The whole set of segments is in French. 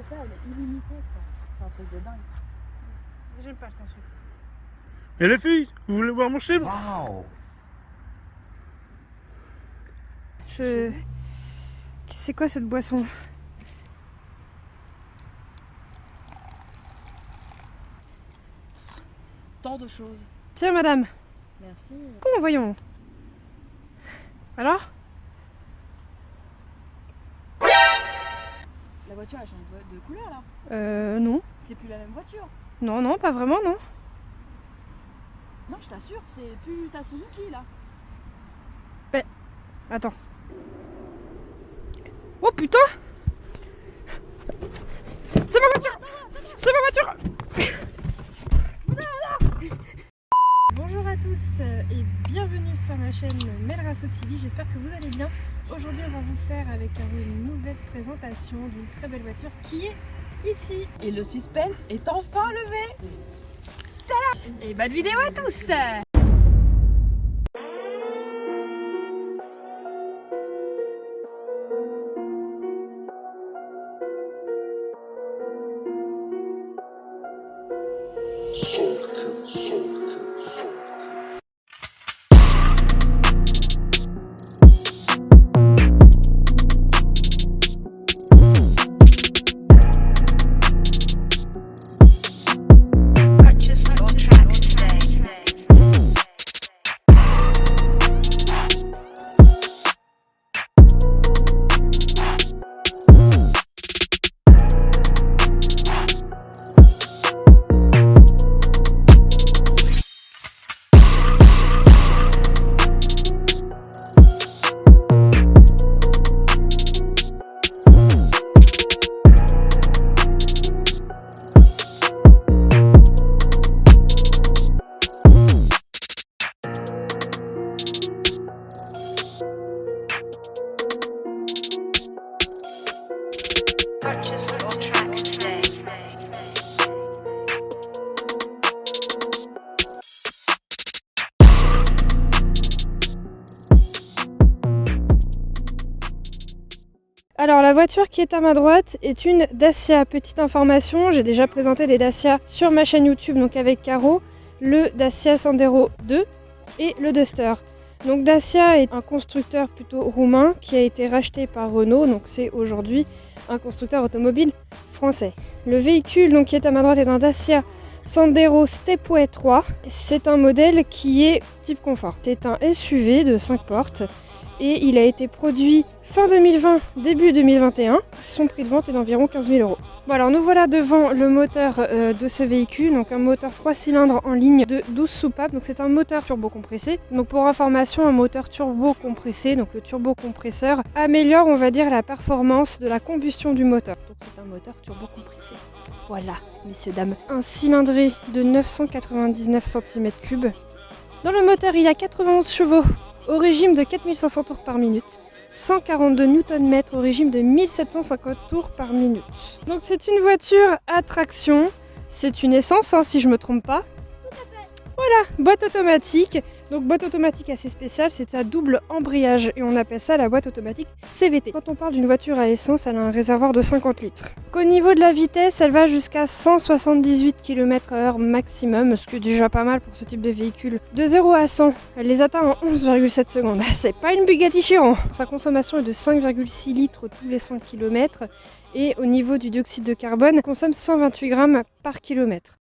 ça, elle est illimitée, quoi. C'est un truc de dingue. J'aime pas le sans sucre. Et les filles, vous voulez boire mon chèvre? Wow. C'est quoi cette boisson? Tant de choses. Tiens madame, Merci. comment voyons? Alors? La voiture, elle change de couleur, là. Non. C'est plus la même voiture. Non, non, pas vraiment, non. Non, je t'assure, c'est plus ta Suzuki, là. Attends. Oh putain! C'est ma voiture! C'est ma voiture! Bonjour à tous et bienvenue sur ma chaîne Melrasso TV, j'espère que vous allez bien. Aujourd'hui on va vous faire avec Caro une nouvelle présentation d'une très belle voiture qui est ici. Et le suspense est enfin levé. Et bonne vidéo à tous! Purchase your tracks today. Alors la voiture qui est à ma droite est une Dacia. Petite information, j'ai déjà présenté des Dacia sur ma chaîne YouTube, donc avec Caro, le Dacia Sandero 2 et le Duster. Donc Dacia est un constructeur plutôt roumain qui a été racheté par Renault, donc c'est aujourd'hui un constructeur automobile français. Le véhicule donc, qui est à ma droite est un Dacia Sandero Stepway 3. C'est un modèle qui est type confort. C'est un SUV de 5 portes et il a été produit fin 2020, début 2021. Son prix de vente est d'environ 15 000 €. Bon alors nous voilà devant le moteur de ce véhicule, donc un moteur 3 cylindres en ligne de 12 soupapes, donc c'est un moteur turbo compressé. Donc pour information, un moteur turbo compressé, donc le turbo compresseur, améliore on va dire la performance de la combustion du moteur. Donc c'est un moteur turbo compressé. Voilà, messieurs, dames. Un cylindré de 999 cm3. Dans le moteur, il y a 91 chevaux au régime de 4500 tours par minute. 142 Nm au régime de 1750 tours par minute. Donc c'est une voiture à traction, c'est une essence si je me trompe pas. Voilà, boîte automatique. Donc boîte automatique assez spéciale, c'est à double embrayage et on appelle ça la boîte automatique CVT. Quand on parle d'une voiture à essence, elle a un réservoir de 50 litres. Au niveau de la vitesse, elle va jusqu'à 178 km/h maximum, ce qui est déjà pas mal pour ce type de véhicule. De 0 à 100, elle les atteint en 11,7 secondes. C'est pas une Bugatti Chiron. Sa consommation est de 5,6 litres tous les 100 km et au niveau du dioxyde de carbone, elle consomme 128 grammes par kilomètre.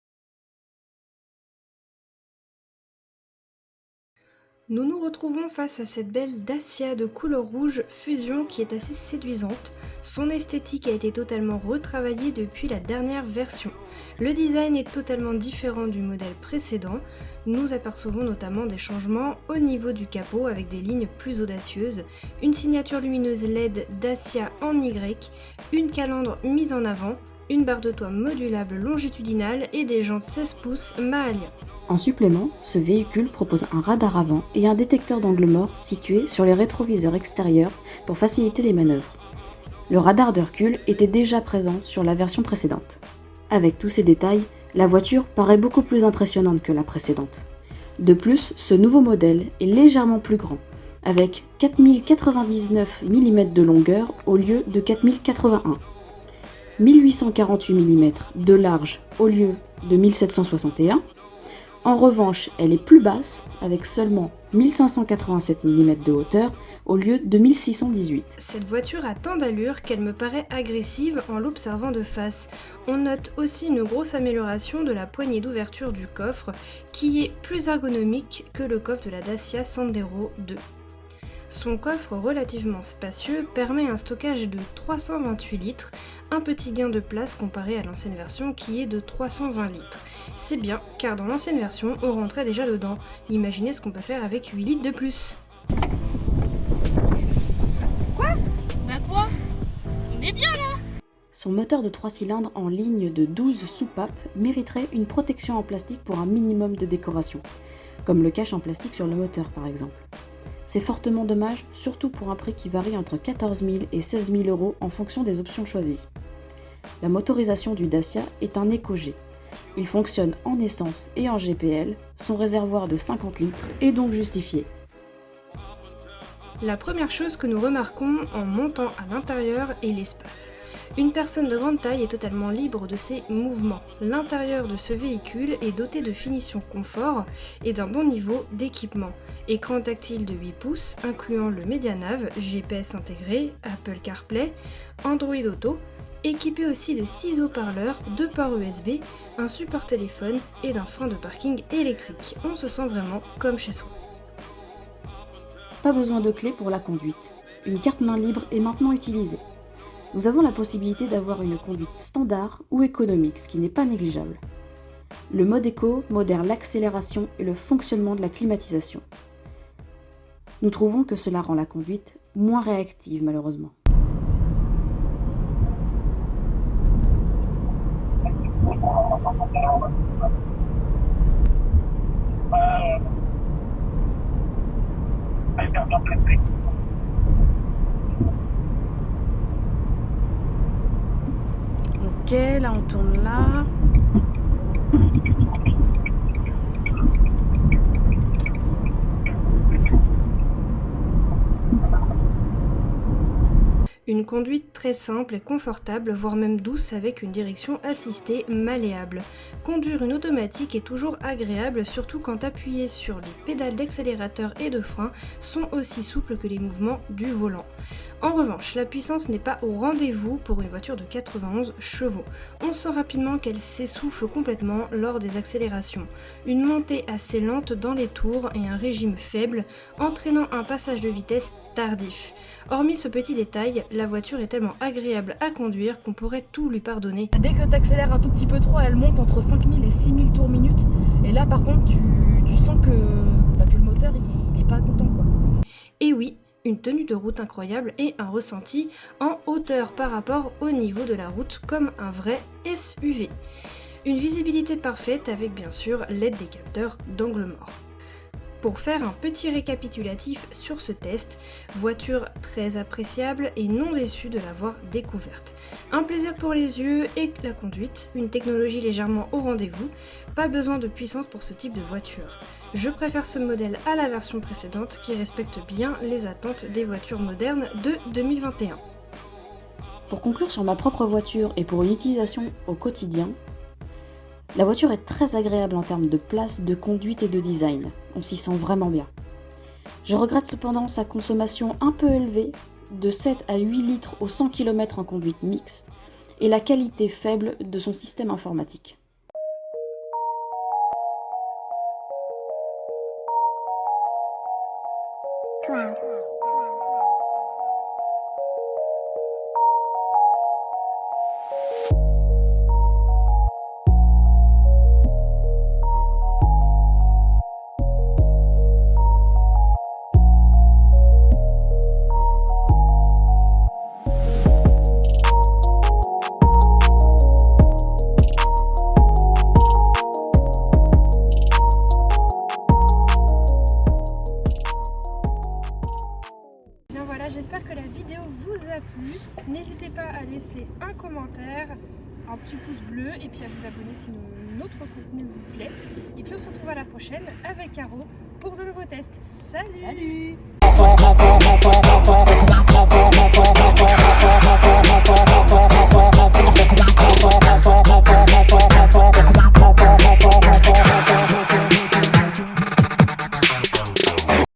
Nous nous retrouvons face à cette belle Dacia de couleur rouge fusion qui est assez séduisante. Son esthétique a été totalement retravaillée depuis la dernière version. Le design est totalement différent du modèle précédent. Nous apercevons notamment des changements au niveau du capot avec des lignes plus audacieuses, une signature lumineuse LED Dacia en Y, une calandre mise en avant, une barre de toit modulable longitudinale et des jantes 16 pouces Mahalia. En supplément, ce véhicule propose un radar avant et un détecteur d'angle mort situé sur les rétroviseurs extérieurs pour faciliter les manœuvres. Le radar de recul était déjà présent sur la version précédente. Avec tous ces détails, la voiture paraît beaucoup plus impressionnante que la précédente. De plus, ce nouveau modèle est légèrement plus grand, avec 4099 mm de longueur au lieu de 4081. 1848 mm de large au lieu de 1761. En revanche, elle est plus basse, avec seulement 1587 mm de hauteur au lieu de 1618. Cette voiture a tant d'allure qu'elle me paraît agressive en l'observant de face. On note aussi une grosse amélioration de la poignée d'ouverture du coffre, qui est plus ergonomique que le coffre de la Dacia Sandero 2. Son coffre relativement spacieux permet un stockage de 328 litres, un petit gain de place comparé à l'ancienne version qui est de 320 litres. C'est bien, car dans l'ancienne version, on rentrait déjà dedans. Imaginez ce qu'on peut faire avec 8 litres de plus. Bah quoi? On est bien là. Son moteur de 3 cylindres en ligne de 12 soupapes mériterait une protection en plastique pour un minimum de décoration, comme le cache en plastique sur le moteur par exemple. C'est fortement dommage, surtout pour un prix qui varie entre 14 000 et 16 000 euros en fonction des options choisies. La motorisation du Dacia est un EcoG. Il fonctionne en essence et en GPL, son réservoir de 50 litres est donc justifié. La première chose que nous remarquons en montant à l'intérieur est l'espace. Une personne de grande taille est totalement libre de ses mouvements. L'intérieur de ce véhicule est doté de finition confort et d'un bon niveau d'équipement. Écran tactile de 8 pouces, incluant le MediaNav, GPS intégré, Apple CarPlay, Android Auto, équipé aussi de 6 haut-parleurs, 2 ports USB, un support téléphone et d'un frein de parking électrique. On se sent vraiment comme chez soi. Pas besoin de clé pour la conduite. Une carte main libre est maintenant utilisée. Nous avons la possibilité d'avoir une conduite standard ou économique, ce qui n'est pas négligeable. Le mode éco modère l'accélération et le fonctionnement de la climatisation. Nous trouvons que cela rend la conduite moins réactive malheureusement. Ok, là on tourne là. Une conduite très simple et confortable, voire même douce avec une direction assistée malléable. Conduire une automatique est toujours agréable, surtout quand appuyés sur les pédales d'accélérateur et de frein sont aussi souples que les mouvements du volant. En revanche, la puissance n'est pas au rendez-vous pour une voiture de 91 chevaux. On sent rapidement qu'elle s'essouffle complètement lors des accélérations. Une montée assez lente dans les tours et un régime faible, entraînant un passage de vitesse tardif. Hormis ce petit détail, la voiture est tellement agréable à conduire qu'on pourrait tout lui pardonner. Dès que tu accélères un tout petit peu trop, elle monte entre 5000 et 6000 tours minute. Et là par contre, tu sens que le moteur il est pas content quoi. Et oui, une tenue de route incroyable et un ressenti en hauteur par rapport au niveau de la route comme un vrai SUV. Une visibilité parfaite avec bien sûr l'aide des capteurs d'angle mort. Pour faire un petit récapitulatif sur ce test, voiture très appréciable et non déçue de l'avoir découverte. Un plaisir pour les yeux et la conduite, une technologie légèrement au rendez-vous, pas besoin de puissance pour ce type de voiture. Je préfère ce modèle à la version précédente qui respecte bien les attentes des voitures modernes de 2021. Pour conclure sur ma propre voiture et pour une utilisation au quotidien, la voiture est très agréable en termes de place, de conduite et de design. On s'y sent vraiment bien. Je regrette cependant sa consommation un peu élevée, de 7 à 8 litres au 100 km en conduite mixte, et la qualité faible de son système informatique. J'espère que la vidéo vous a plu. N'hésitez pas à laisser un commentaire, un petit pouce bleu et puis à vous abonner si notre contenu vous plaît. Et puis on se retrouve à la prochaine avec Caro pour de nouveaux tests. Salut! Salut.